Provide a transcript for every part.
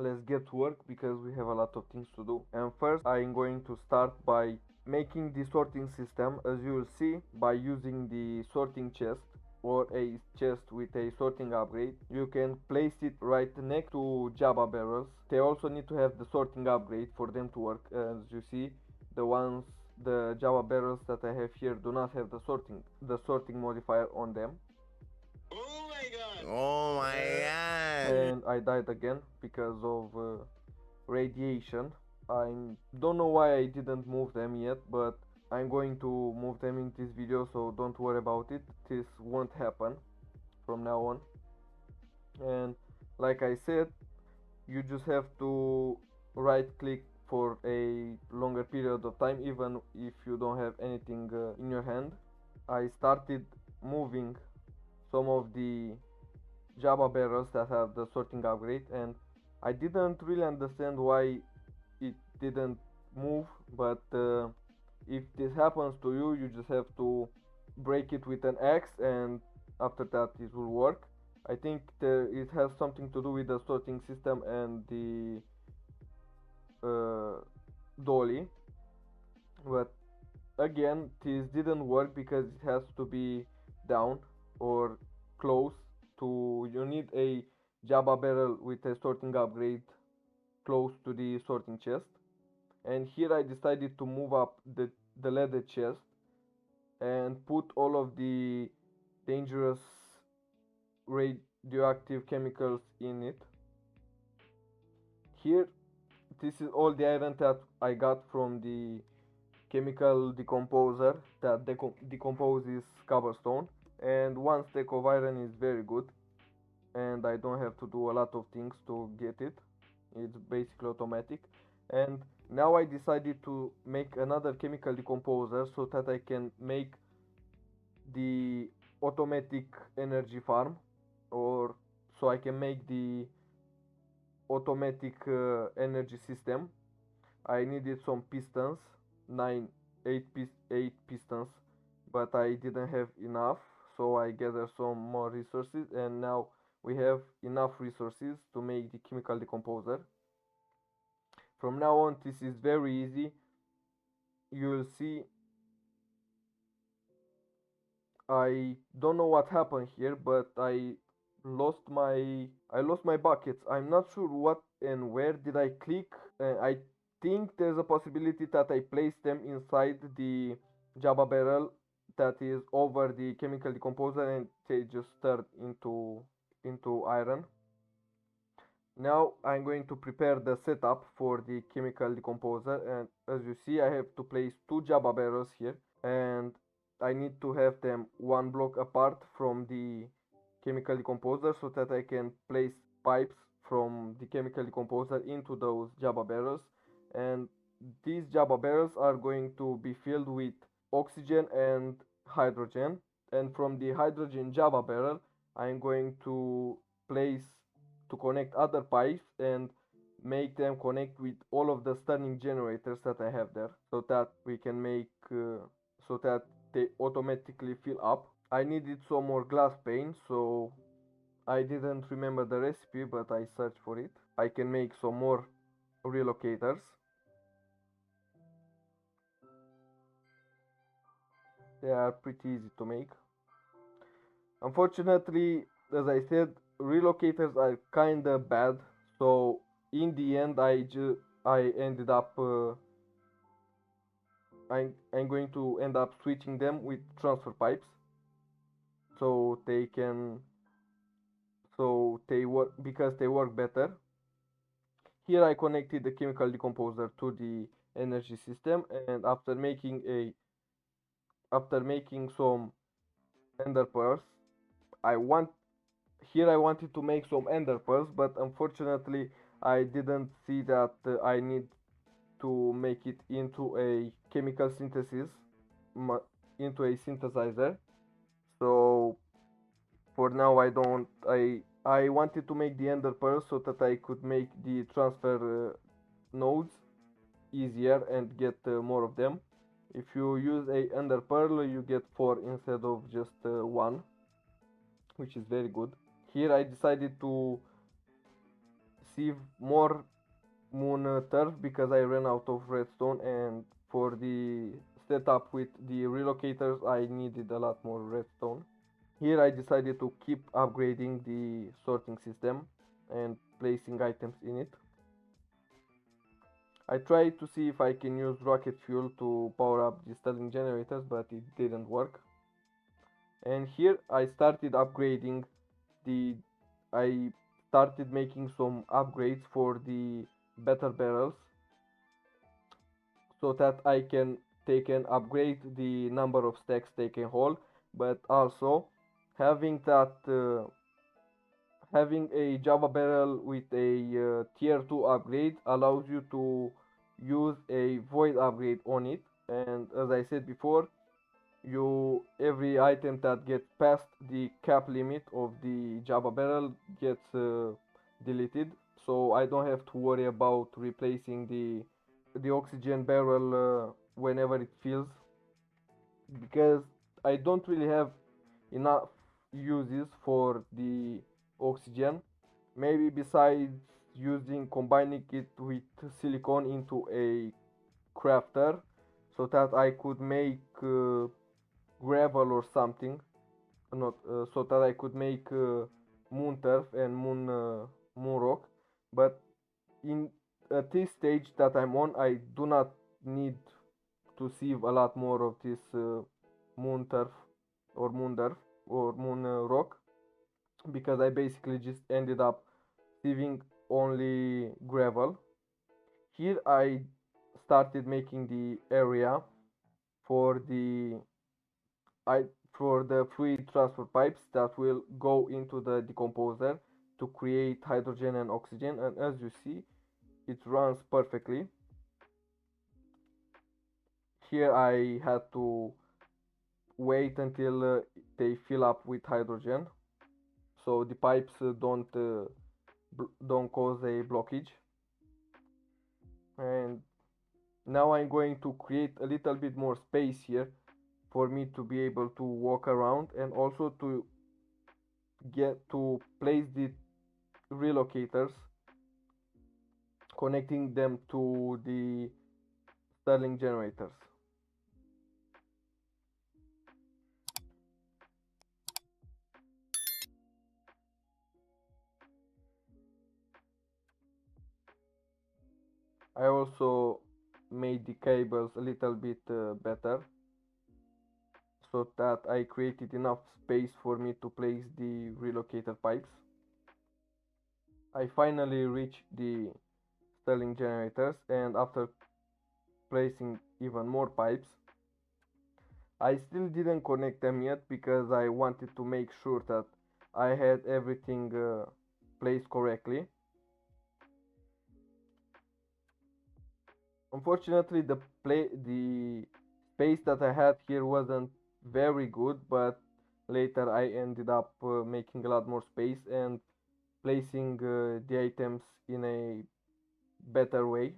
let's get to work because we have a lot of things to do. And first I'm going to start by making the sorting system, as you will see, by using the sorting chest or a chest with a sorting upgrade. You can place it right next to Java barrels. They also need to have the sorting upgrade for them to work. As you see, the Java barrels that I have here do not have the sorting modifier on them. Oh my god! Oh my god! And I died again because of radiation. I don't know why I didn't move them yet, but I'm going to move them in this video, so don't worry about it. This won't happen from now on. And like I said, you just have to right click for a longer period of time, even if you don't have anything in your hand. I started moving some of the Java barrels that have the sorting upgrade, and I didn't really understand why it didn't move, but if this happens to you, you just have to break it with an axe, and after that it will work. I think it has something to do with the sorting system and the dolly, but again this didn't work because it has to be down or close to, you need a Java barrel with a sorting upgrade close to the sorting chest. And here I decided to move up the leather chest and put all of the dangerous radioactive chemicals in it. Here, this is all the iron that I got from the chemical decomposer that decomposes cobblestone, and one stack of iron is very good, and I don't have to do a lot of things to get it. It's basically automatic. And now I decided to make another chemical decomposer so that I can make the automatic energy farm, or so I can make the automatic energy system. I needed some pistons, 9 8 pistons, but I didn't have enough, so I gathered some more resources, and now we have enough resources to make the chemical decomposer. From now on this is very easy. You'll see, I don't know what happened here, but I lost my buckets. I'm not sure what and where did I click. I think there's a possibility that I placed them inside the Java barrel that is over the chemical decomposer, and they just turned into iron. Now I'm going to prepare the setup for the chemical decomposer, and as you see I have to place two Java barrels here, and I need to have them one block apart from the chemical decomposer so that I can place pipes from the chemical decomposer into those Java barrels. And these Java barrels are going to be filled with oxygen and hydrogen, and from the hydrogen Java barrel I'm going to place to connect other pipes and make them connect with all of the stunning generators that I have there, so that we can make so that they automatically fill up. I needed some more glass pane, so I didn't remember the recipe, but I searched for it. I can make some more relocators. They are pretty easy to make. Unfortunately, as I said, relocators are kinda bad, so in the end I ended up I'm going to end up switching them with transfer pipes, so they work because they work better. Here I connected the chemical decomposer to the energy system, and after making some ender pearls, I want here I wanted to make some ender pearls, but unfortunately I didn't see that I need to make it into a chemical synthesis, into a synthesizer. So for now I wanted to make the ender pearls so that I could make the transfer nodes easier and get more of them. If you use a ender pearl, you get 4 instead of just 1, which is very good. Here I decided to sieve more moon turf because I ran out of redstone, and for the setup with the relocators I needed a lot more redstone. Here I decided to keep upgrading the sorting system and placing items in it. I tried to see if I can use rocket fuel to power up the Stirling generators, but it didn't work. And here I started upgrading the I started making some upgrades for the better barrels so that I can take and upgrade the number of stacks they can hold, but also having that having a Java barrel with a tier 2 upgrade allows you to use a void upgrade on it, and as I said before, you every item that gets past the cap limit of the Java barrel gets deleted, so I don't have to worry about replacing the oxygen barrel whenever it fills, because I don't really have enough uses for the oxygen. Maybe besides using combining it with silicon into a crafter so that I could make gravel or something, not so that I could make moon turf and moon rock. But in at this stage that I'm on, I do not need to sieve a lot more of this moon turf or moon turf or moon rock, because I basically just ended up sieving only gravel. Here I started making the area for I for the fluid transfer pipes that will go into the decomposer to create hydrogen and oxygen, and as you see it runs perfectly. Here I had to wait until they fill up with hydrogen so the pipes don't cause a blockage. And now I'm going to create a little bit more space here for me to be able to walk around, and also to get to place the relocators, connecting them to the Stirling generators. I also made the cables a little bit better so that I created enough space for me to place the relocator pipes. I finally reached the Stirling generators, and after placing even more pipes, I still didn't connect them yet because I wanted to make sure that I had everything placed correctly. Unfortunately, the space that I had here wasn't very good, but later I ended up making a lot more space and placing the items in a better way.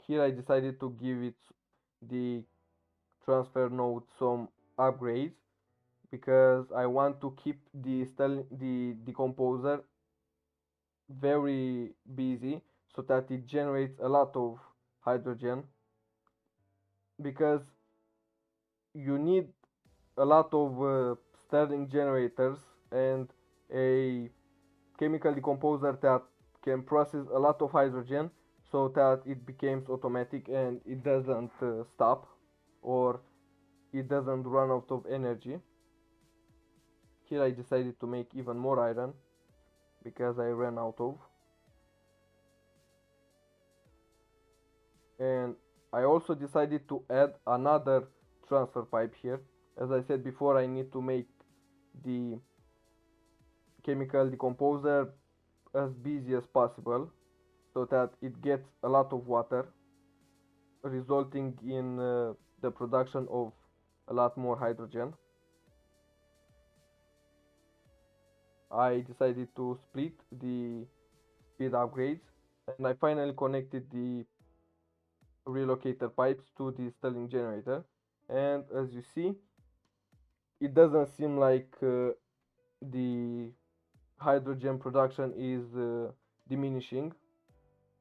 Here I decided to give it the transfer node some upgrades because I want to keep the decomposer very busy so that it generates a lot of hydrogen, because you need a lot of Stirling generators and a chemical decomposer that can process a lot of hydrogen so that it becomes automatic and it doesn't stop, or it doesn't run out of energy. Here I decided to make even more iron because I ran out of, and I also decided to add another transfer pipe here. As I said before, I need to make the chemical decomposer as busy as possible so that it gets a lot of water, resulting in the production of a lot more hydrogen. I decided to split the speed upgrades, and I finally connected the relocator pipes to the Stirling generator, and as you see, it doesn't seem like the hydrogen production is diminishing,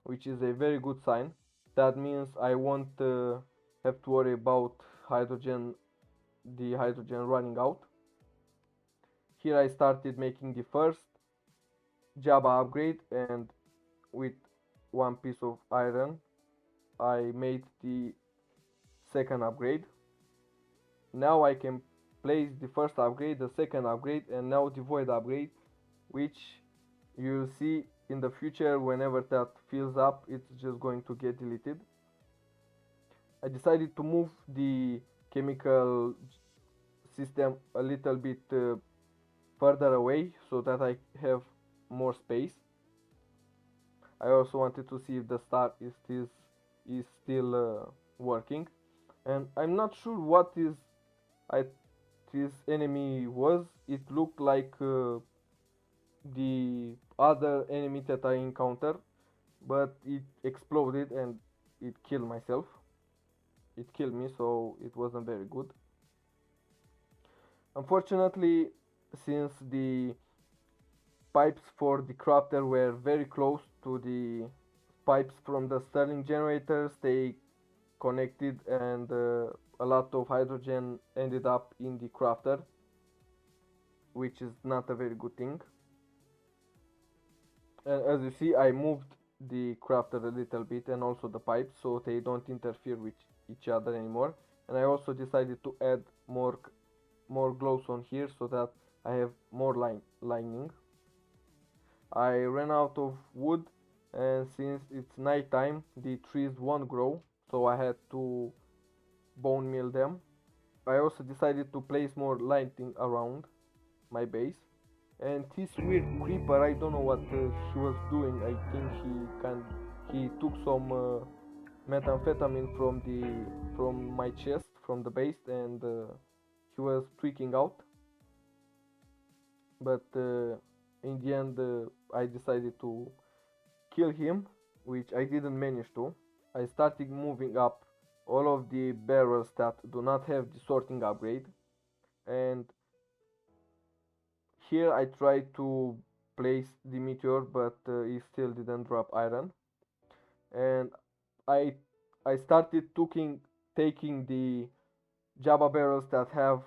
which is a very good sign. That means I won't have to worry about the hydrogen running out. Here I started making the first Java upgrade, and with one piece of iron I made the second upgrade. Now I can place the first upgrade, the second upgrade, and now the void upgrade, which you'll see in the future. Whenever that fills up, it's just going to get deleted. I decided to move the chemical system a little bit further away so that I have more space. I also wanted to see if the star is still working, and I'm not sure what I this enemy was. It looked like the other enemy that I encountered, but it exploded and it killed myself. It killed me, so it wasn't very good. Unfortunately, since the pipes for the crafter were very close to the pipes from the Stirling generators, they connected, and a lot of hydrogen ended up in the crafter, which is not a very good thing. And as you see, I moved the crafter a little bit and also the pipes so they don't interfere with each other anymore. And I also decided to add more glows on here so that I have more lining. I ran out of wood, and since it's night time the trees won't grow, so I had to bone meal them. I also decided to place more lighting around my base. And this weird creeper, I don't know what he was doing. I think he took some methamphetamine from my chest, from the base, and he was tweaking out. But in the end, I decided to kill him, which I didn't manage to. I started moving up all of the barrels that do not have the sorting upgrade, and here I tried to place the meteor, but it still didn't drop iron. And I I started taking the Java barrels that have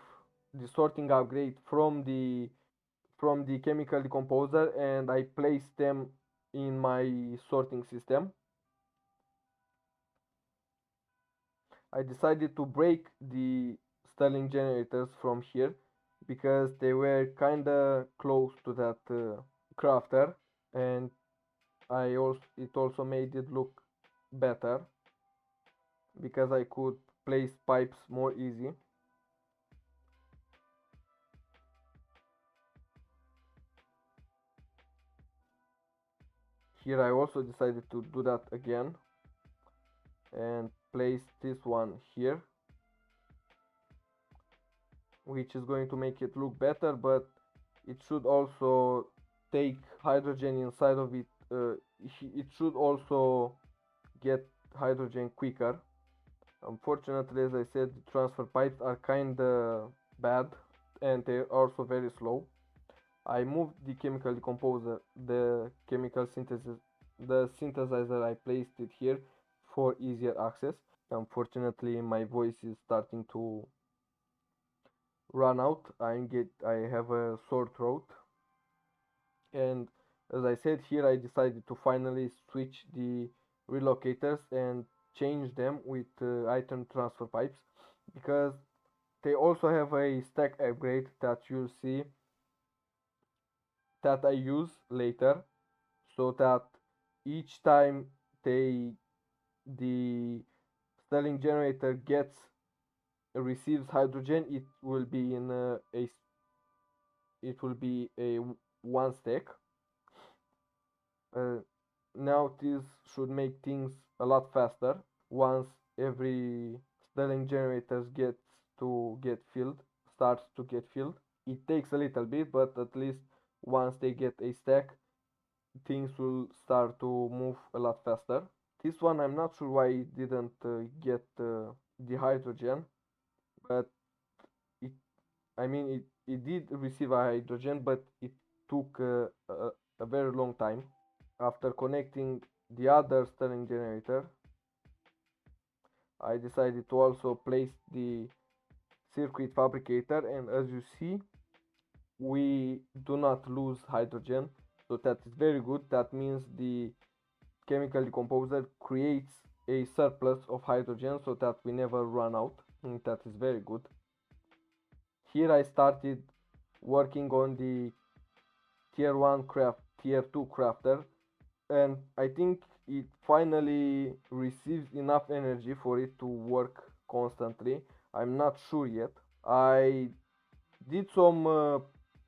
the sorting upgrade from the chemical decomposer, and I placed them in my sorting system. I decided to break the Stirling generators from here because they were kinda close to that crafter, and it also made it look better because I could place pipes more easy. Here I also decided to do that again and place this one here, which is going to make it look better, but it should also take hydrogen inside of it. It should also get hydrogen quicker. Unfortunately, as I said, the transfer pipes are kinda bad and they're also very slow. I moved the chemical decomposer, the synthesizer, I placed it here for easier access. Unfortunately, my voice is starting to run out. I have a sore throat, and as I said, here I decided to finally switch the relocators and change them with item transfer pipes, because they also have a stack upgrade that you'll see that I use later, so that each time the Stirling generator receives hydrogen, it will be a one stack. Uh, Now this should make things a lot faster once every Stirling generator starts to get filled. It takes a little bit, but at least once they get a stack, things will start to move a lot faster. This one, I'm not sure why it didn't get the hydrogen, but it, I mean, it did receive a hydrogen, but took a very long time. After connecting the other Stirling generator, I decided to also place the circuit fabricator, and as you see, we do not lose hydrogen, so that is very good. That means the chemical decomposer creates a surplus of hydrogen so that we never run out, and that is very good. Here I started working on the tier 1 craft, tier 2 crafter, and I think it finally receives enough energy for it to work constantly. I'm not sure yet. I did some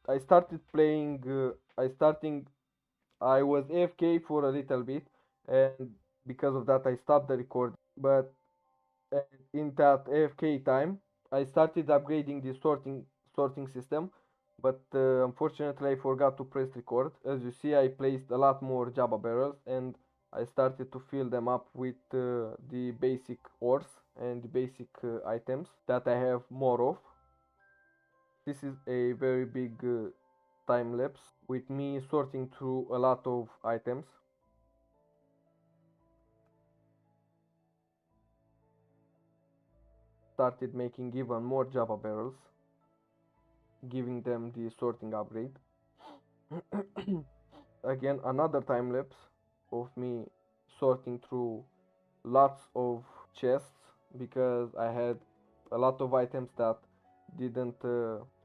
I started playing I was AFK for a little bit, and because of that I stopped the recording. But uh, in that AFK time, I started upgrading the sorting system, but unfortunately I forgot to press record. As you see, I placed a lot more Java barrels, and I started to fill them up with the basic ores and the basic items that I have more of. This is a very big time lapse with me sorting through a lot of items. Started making even more Java barrels, giving them the sorting upgrade. Again, another time lapse of me sorting through lots of chests because I had a lot of items that didn't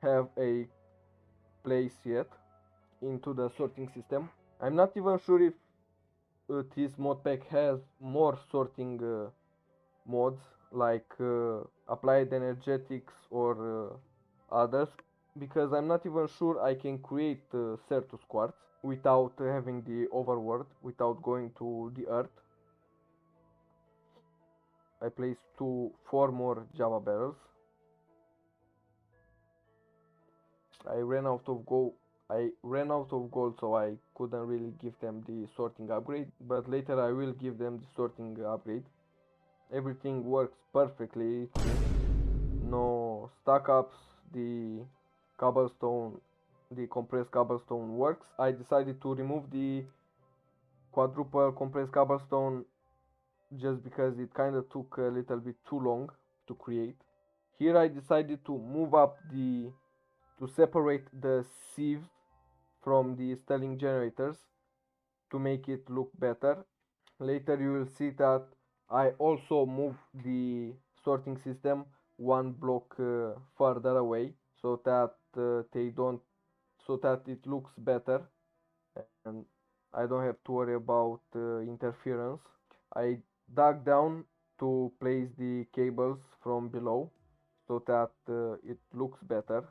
have a place yet into the sorting system. I'm not even sure if this mod pack has more sorting mods like applied energetics or others, because I'm not even sure I can create Certus quartz without having the overworld, without going to the earth. I placed 4 more Java barrels. I ran out of gold. So I couldn't really give them the sorting upgrade, but later I will give them the sorting upgrade. Everything works perfectly. No stack ups. The cobblestone, the compressed cobblestone works. I decided to remove the quadruple compressed cobblestone just because it kind of took a little bit too long to create. Here I decided to move up to separate the sieves from the Stirling generators to make it look better. Later you will see that I also move the sorting system one block further away so that they don't so that it looks better, and I don't have to worry about interference. I dug down to place the cables from below so that it looks better.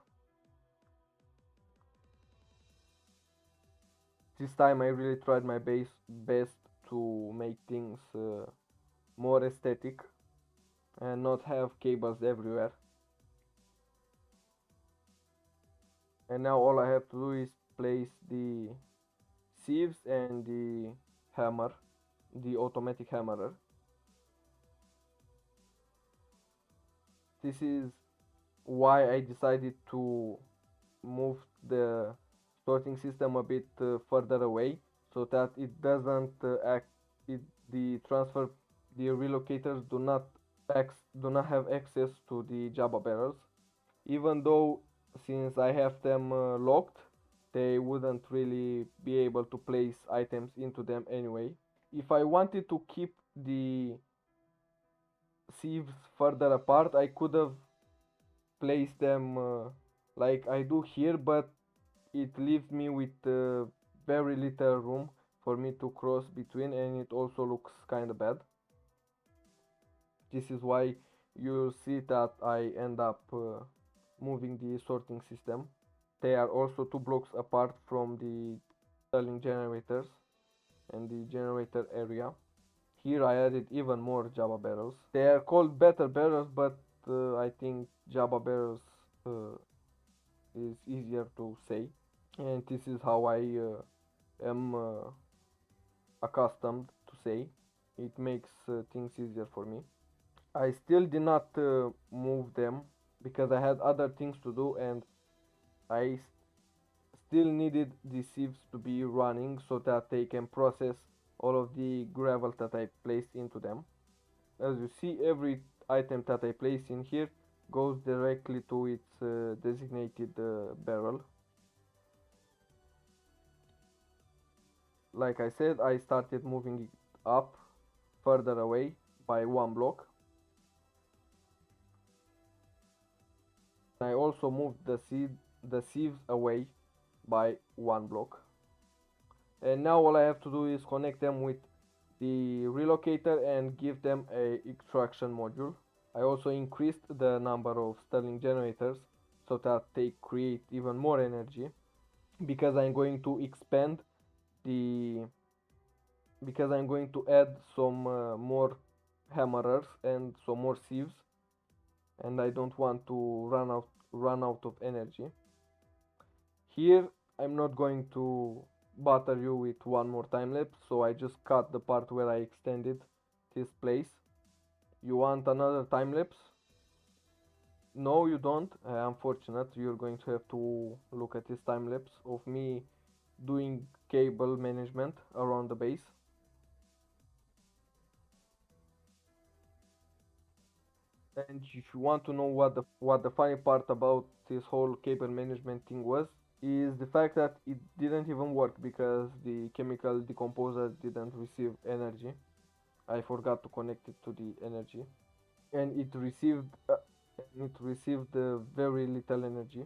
This time I really tried my best to make things more aesthetic and not have cables everywhere. And now all I have to do is place the sieves and the hammer, the automatic hammerer. This is why I decided to move the sorting system a bit further away so that it doesn't act it the transfer the relocators do not have access to the Java barrels, even though since I have them locked, they wouldn't really be able to place items into them anyway. If I wanted to keep the sieves further apart, I could have placed them like I do here, but it leaves me with very little room for me to cross between, and it also looks kinda bad. This is why you'll see that I end up moving the sorting system. They are also 2 blocks apart from the Stirling generators and the generator area. Here I added even more Java barrels. They are called better barrels, but I think Java barrels uh, is easier to say, and this is how I am accustomed to say. It makes things easier for me. I still did not move them because I had other things to do, and I still needed the sieves to be running so that they can process all of the gravel that I placed into them. As you see, every item that I place in here goes directly to its designated barrel. Like I said, I started moving it up further away by one block. I also moved the sieves away by one block. And now all I have to do is connect them with the relocator and give them a extraction module. I also increased the number of Stirling generators so that they create even more energy, because I'm going to expand the because I'm going to add some more hammerers and some more sieves, and I don't want to run out of energy. Here I'm not going to bother you with one more time lapse, so I just cut the part where I extended this place. You want another time lapse? No, you don't. Unfortunate, you're going to have to look at this time lapse of me doing cable management around the base. And if you want to know what the funny part about this whole cable management thing was, is the fact that it didn't even work because the chemical decomposer didn't receive energy. I forgot to connect it to the energy, and it received very little energy.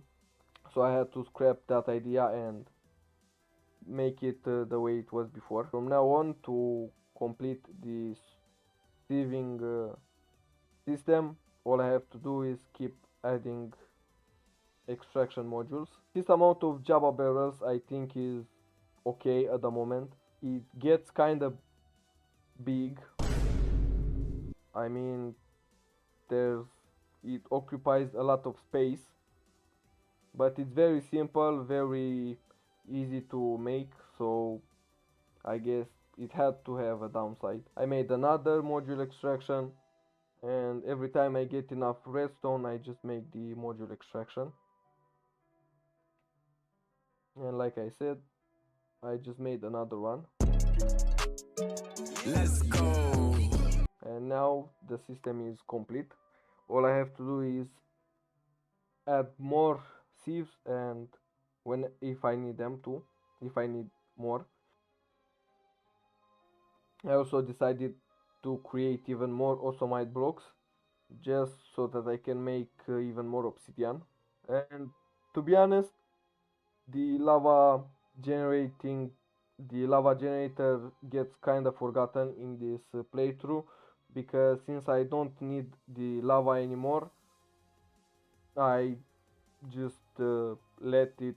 So I had to scrap that idea and make it the way it was before. From now on, to complete this sieving system, all I have to do is keep adding extraction modules. This amount of Java barrels I think is okay at the moment. It gets kind of big. I mean, it occupies a lot of space, but it's very simple, very easy to make, so I guess it had to have a downside. I made another module extraction, and every time I get enough redstone I just make the module extraction. And like I said, I just made another one. Let's go. And now the system is complete. All I have to do is add more sieves, and if I need them to, if I need more. I also decided to create even more outsmart blocks just so that I can make even more obsidian. And to be honest, the lava generating the lava generator gets kind of forgotten in this playthrough, because since I don't need the lava anymore, I just let it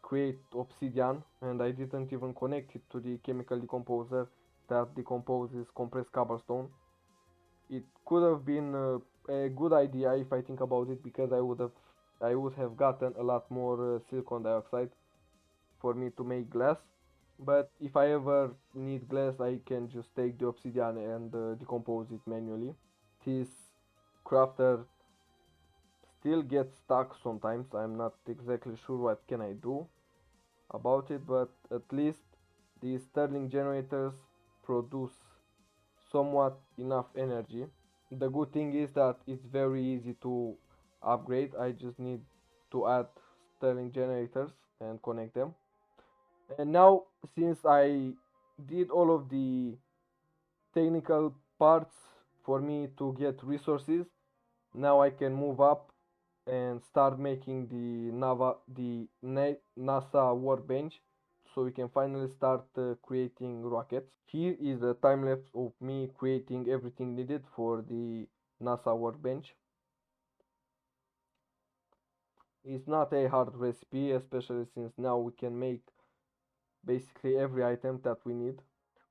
create obsidian, and I didn't even connect it to the chemical decomposer that decomposes compressed cobblestone. It could have been a good idea if I think about it, because I would have gotten a lot more silicon dioxide for me to make glass. But if I ever need glass, I can just take the obsidian and decompose it manually. This crafter still gets stuck sometimes. I'm not exactly sure what can I do about it, but at least these Stirling generators produce somewhat enough energy. The good thing is that it's very easy to upgrade. I just need to add Stirling generators and connect them. And now, since I did all of the technical parts for me to get resources, now I can move up and start making the NASA workbench, so we can finally start creating rockets. Here is a time lapse of me creating everything needed for the NASA workbench. It's not a hard recipe, especially since now we can make basically every item that we need.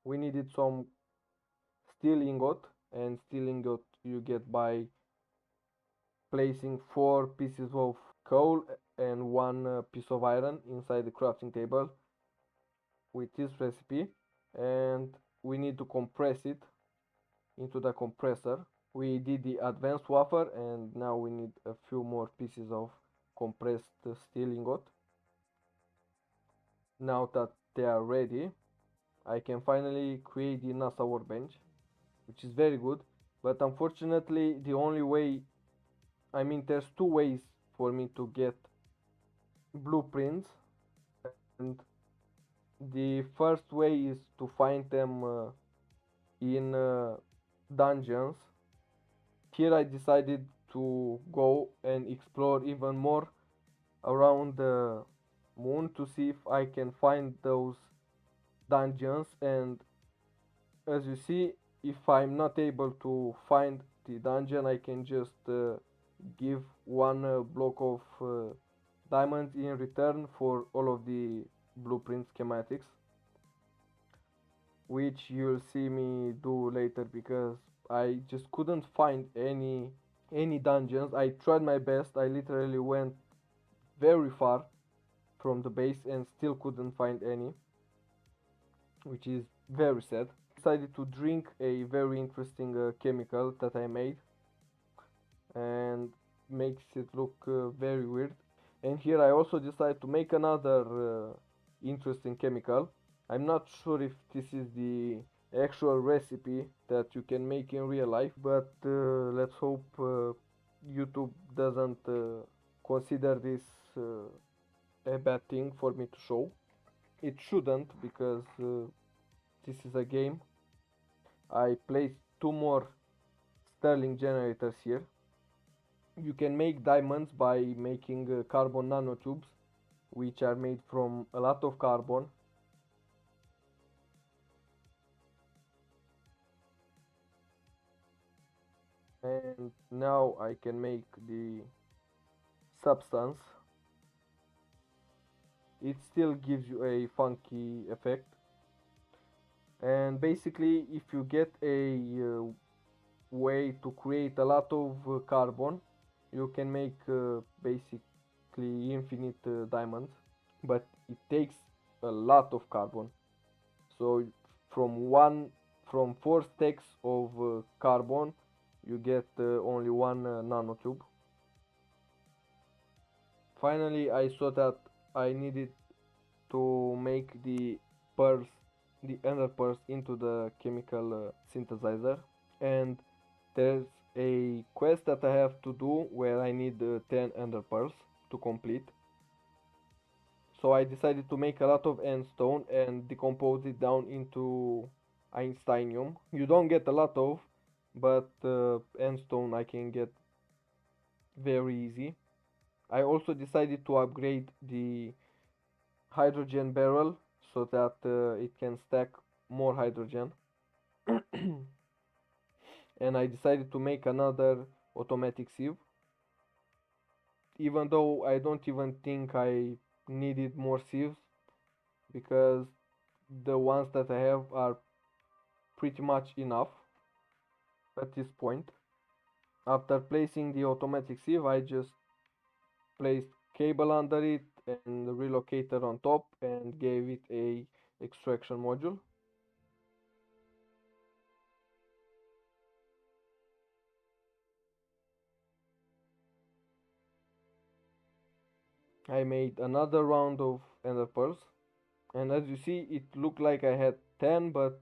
We needed some steel ingot, and steel ingot you get by placing 4 pieces of coal and 1 piece of iron inside the crafting table with this recipe, and we need to compress it into the compressor. We did the advanced wafer, and now we need a few more pieces of compressed steel ingot. now that they are ready, I can finally create the NASA workbench, which is very good. But unfortunately, the only way, I mean, there's two ways for me to get blueprints, and the first way is to find them in dungeons. Here I decided to go and explore even more around the moon to see if I can find those dungeons, and as you see, if I'm not able to find the dungeon, I can just give one block of diamonds in return for all of the blueprint schematics, which you'll see me do later because I just couldn't find any dungeons. I tried my best. I literally went very far from the base and still couldn't find any, which is very sad. Decided to drink a very interesting chemical that I made, and makes it look very weird. And here I also decided to make another interesting chemical. I'm not sure if this is the actual recipe that you can make in real life, but let's hope YouTube doesn't consider this a bad thing for me to show. It shouldn't, because this is a game. I placed two more Sterling generators here. You can make diamonds by making carbon nanotubes, which are made from a lot of carbon. And now I can make the substance. It still gives you a funky effect. And basically, if you get a way to create a lot of carbon, you can make basically infinite diamonds, but it takes a lot of carbon. So from 4 stacks of carbon, you get only one nanotube. Finally, I saw that I needed to make the pearls, the ender pearls, into the chemical synthesizer, and there's a quest that I have to do where I need 10 ender pearls to complete. So I decided to make a lot of endstone and decompose it down into einsteinium. You don't get a lot of, but endstone I can get very easy. I also decided to upgrade the hydrogen barrel so that it can stack more hydrogen. And I decided to make another automatic sieve, even though I don't even think I needed more sieves, because the ones that I have are pretty much enough at this point. After placing the automatic sieve, I just placed cable under it and the relocator on top and gave it a extraction module. I made another round of ender pearls, and as you see, it looked like I had 10, but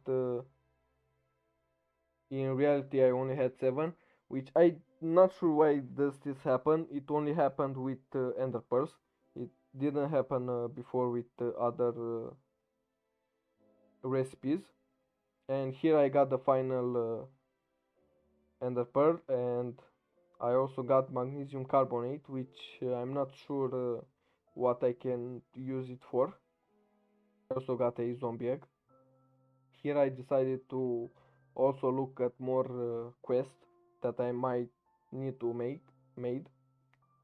in reality I only had 7, which I'm not sure why does this happen. It only happened with ender pearls. It didn't happen before with other recipes. And here I got the final ender pearl, and I also got magnesium carbonate, which I'm not sure what I can use it for. I also got a zombie egg. Here I decided to also look at more quests that I might need to make made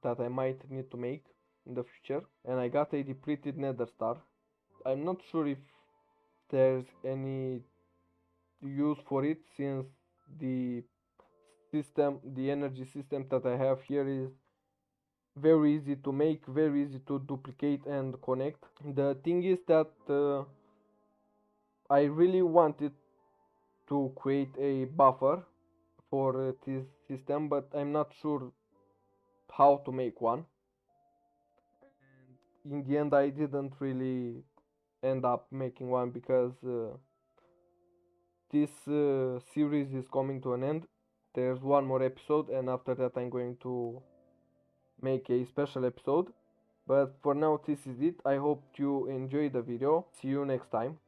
that I might need to make in the future, and I got a depleted nether star. I'm not sure if there's any use for it, since the the energy system that I have here is very easy to make, very easy to duplicate and connect. The thing is that I really wanted to create a buffer for this system, but I'm not sure how to make one. In the end, I didn't really end up making one because this series is coming to an end. There's one more episode, and after that, I'm going to make a special episode. But for now, this is it. I hope you enjoyed the video. See you next time.